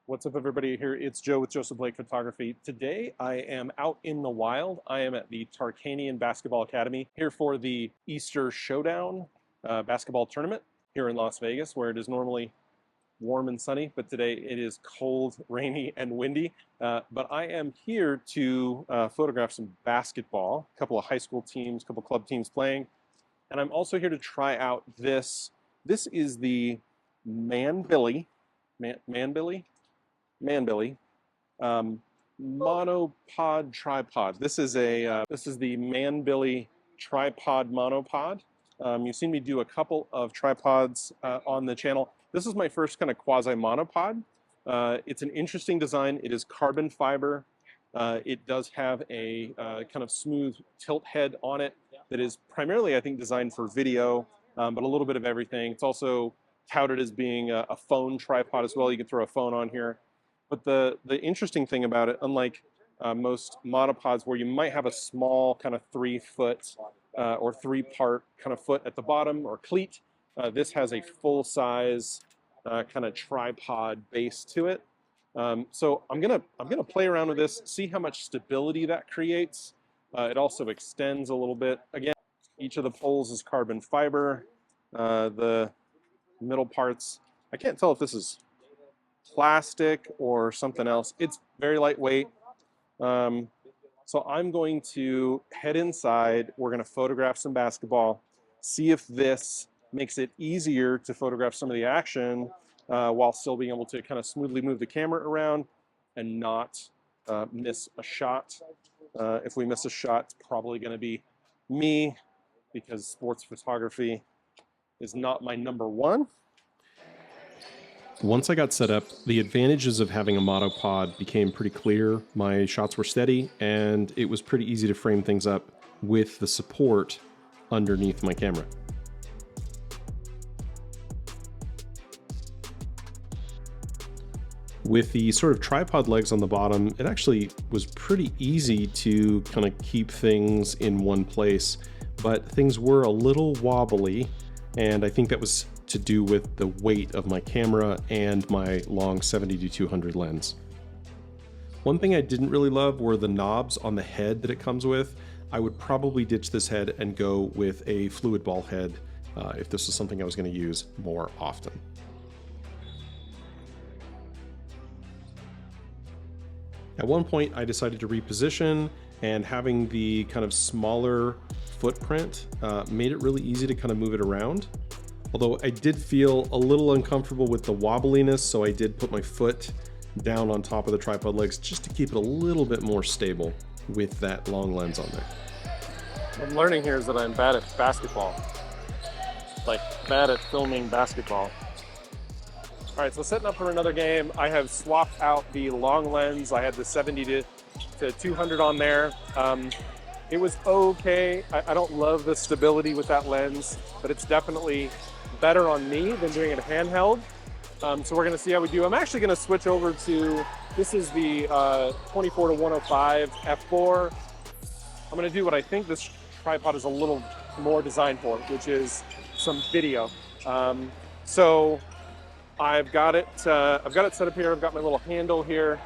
What's up, everybody? Here it's Joe with Joseph Blake Photography. Today I am out in the wild. I am at the Tarkanian Basketball Academy here for the Easter Showdown basketball tournament here in Las Vegas, where it is normally warm and sunny, but today it is cold, rainy, and windy. But I am here to photograph some basketball, a couple of high school teams, a couple club teams playing, and I'm also here to try out this. This is the Manybilly monopod tripod. This is the Manybilly tripod monopod. You've seen me do a couple of tripods on the channel. This is my first kind of quasi monopod. It's an interesting design. It is carbon fiber. It does have a kind of smooth tilt head on it that is primarily, I think, designed for video, but a little bit of everything. It's also touted as being a phone tripod as well. You can throw a phone on here. But the interesting thing about it, unlike most monopods where you might have a small kind of 3-foot or 3-part kind of foot at the bottom or cleat, this has a full-size kind of tripod base to it. So I'm gonna play around with this, see how much stability that creates. It also extends a little bit. Again, each of the poles is carbon fiber. The middle parts, I can't tell if this is plastic or something else. It's very lightweight. So I'm going to head inside. We're going to photograph some basketball, see if this makes it easier to photograph some of the action while still being able to kind of smoothly move the camera around and not miss a shot. If we miss a shot, it's probably going to be me, because sports photography is not my number one. Once I got set up, the advantages of having a monopod became pretty clear. My shots were steady, and it was pretty easy to frame things up with the support underneath my camera. With the sort of tripod legs on the bottom, it actually was pretty easy to kind of keep things in one place, but things were a little wobbly, and I think that was to do with the weight of my camera and my long 70-200 lens. One thing I didn't really love were the knobs on the head that it comes with. I would probably ditch this head and go with a fluid ball head if this was something I was going to use more often. At one point I decided to reposition, and having the kind of smaller footprint made it really easy to kind of move it around. Although I did feel a little uncomfortable with the wobbliness, so I did put my foot down on top of the tripod legs just to keep it a little bit more stable with that long lens on there. What I'm learning here is that I'm bad at basketball. Like, bad at filming basketball. All right, so setting up for another game, I have swapped out the long lens. I had the 70-200 on there. It was okay. I don't love the stability with that lens, but it's definitely better on me than doing it handheld. So we're gonna see how we do. I'm actually gonna switch over to, this is the 24-105 f4. I'm gonna do what I think this tripod is a little more designed for, which is some video. So I've got it set up here. I've got my little handle here.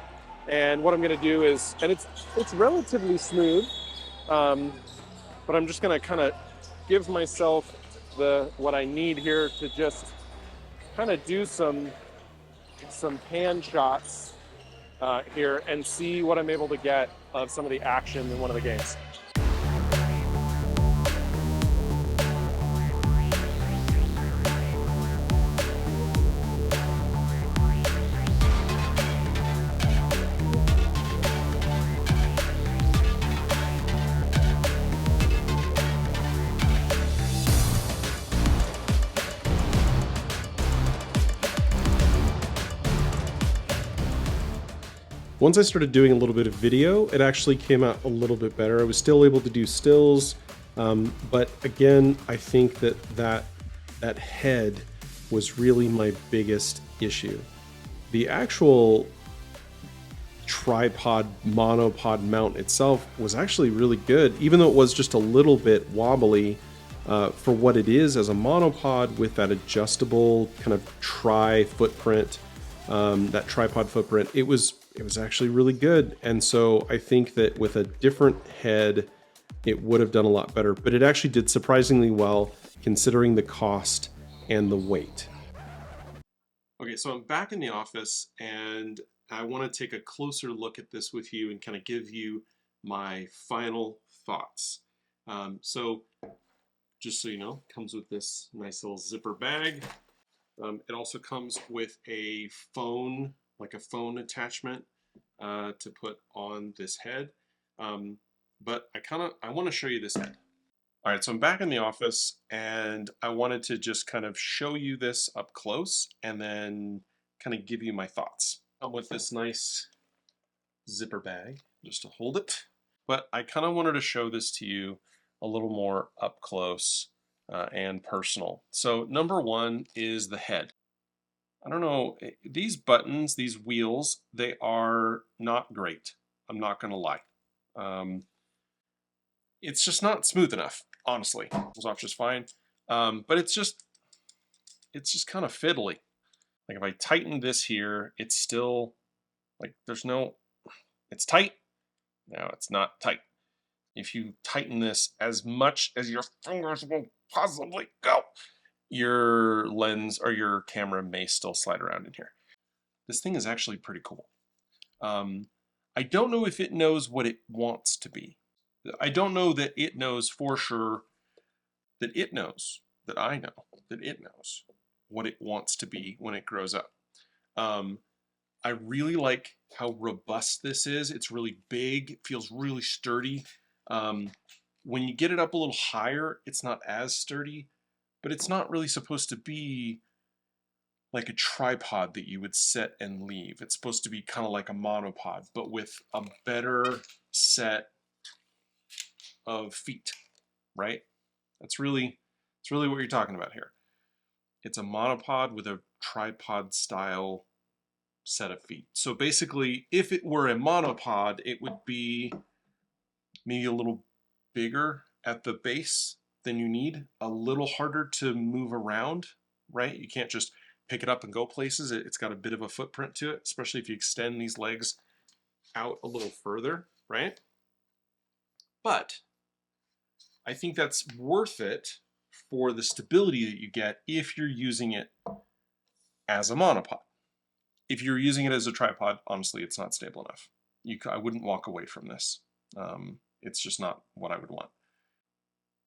And what I'm gonna do is, and it's relatively smooth, but I'm just gonna kind of give myself what I need here to just kind of do some pan shots here and see what I'm able to get of some of the action in one of the games. Once I started doing a little bit of video, it actually came out a little bit better. I was still able to do stills, but again, I think that head was really my biggest issue. The actual tripod monopod mount itself was actually really good, even though it was just a little bit wobbly for what it is as a monopod with that adjustable kind of tri footprint. that tripod footprint, it was actually really good. And so I think that with a different head, it would have done a lot better, but it actually did surprisingly well considering the cost and the weight. Okay, so I'm back in the office and I want to take a closer look at this with you and kind of give you my final thoughts. So just so you know, it comes with this nice little zipper bag. It also comes with a phone, like a phone attachment to put on this head. But I want to show you this head. All right, so I'm back in the office and I wanted to just kind of show you this up close and then kind of give you my thoughts. I'm with this nice zipper bag just to hold it, but I kind of wanted to show this to you a little more up close and personal. So number one is the head. I don't know, these buttons, these wheels, they are not great. I'm not gonna lie. It's just not smooth enough, honestly. It was off just fine. But it's just kind of fiddly. Like if I tighten this here, it's still like it's tight. Now it's not tight. If you tighten this as much as your fingers will possibly go, your lens or your camera may still slide around in here. This thing is actually pretty cool. I don't know if it knows what it wants to be. I don't know that it knows for sure that it knows that I know that it knows what it wants to be when it grows up. I really like how robust this is. It's really big, it feels really sturdy. When you get it up a little higher, it's not as sturdy, but it's not really supposed to be like a tripod that you would set and leave. It's supposed to be kind of like a monopod, but with a better set of feet, right? It's really what you're talking about here. It's a monopod with a tripod style set of feet. So basically, if it were a monopod, it would be maybe a little bigger at the base than you need, a little harder to move around, right? You can't just pick it up and go places. It's got a bit of a footprint to it, especially if you extend these legs out a little further, right? But I think that's worth it for the stability that you get if you're using it as a monopod. If you're using it as a tripod, honestly, it's not stable enough. I wouldn't walk away from this. It's just not what I would want.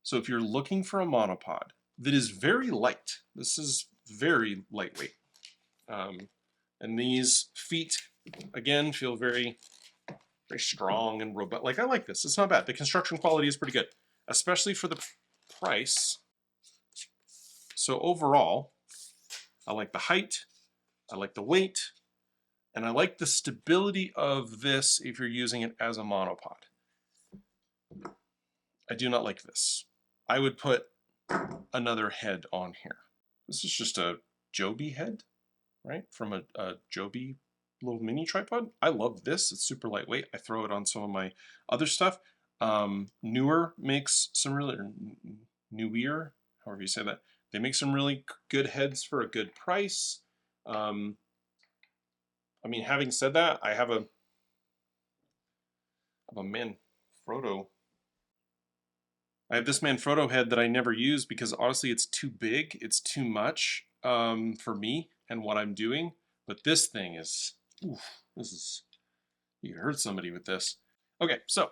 So if you're looking for a monopod that is very light, this is very lightweight. And these feet, again, feel very strong and robust. Like, I like this. It's not bad. The construction quality is pretty good, especially for the price. So overall, I like the height, I like the weight, and I like the stability of this if you're using it as a monopod. I do not like this. I would put another head on here. This is just a Joby head, right? From a Joby little mini tripod. I love this. It's super lightweight. I throw it on some of my other stuff. Newer makes some really, Newer, however you say that. They make some really good heads for a good price. I mean, having said that, I have a Manfrotto. I have this Manfrotto head that I never use because honestly, it's too big. It's too much for me and what I'm doing. But this thing is, you can hurt somebody with this. Okay, so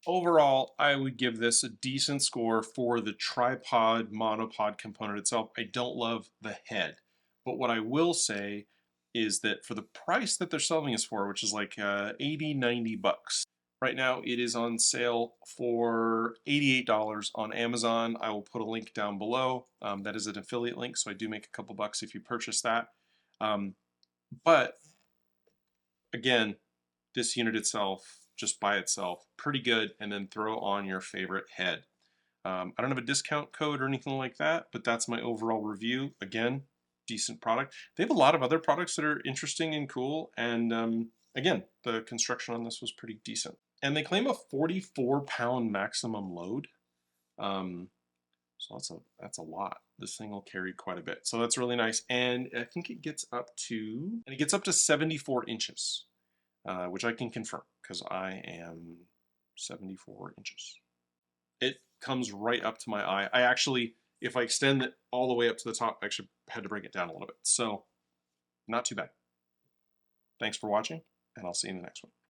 overall, I would give this a decent score for the tripod monopod component itself. I don't love the head, but what I will say is that for the price that they're selling us for, which is like 80, 90 bucks, right now it is on sale for $88 on Amazon. I will put a link down below. That is an affiliate link, so I do make a couple bucks if you purchase that. But again, this unit itself, just by itself, pretty good, and then throw on your favorite head. I don't have a discount code or anything like that, but that's my overall review. Again, decent product. They have a lot of other products that are interesting and cool, and again, the construction on this was pretty decent. And they claim a 44-pound maximum load. So that's a lot. This thing will carry quite a bit. So that's really nice. And I think it gets up to 74 inches, which I can confirm because I am 74 inches. It comes right up to my eye. I actually, if I extend it all the way up to the top, I actually had to bring it down a little bit. So not too bad. Thanks for watching, and I'll see you in the next one.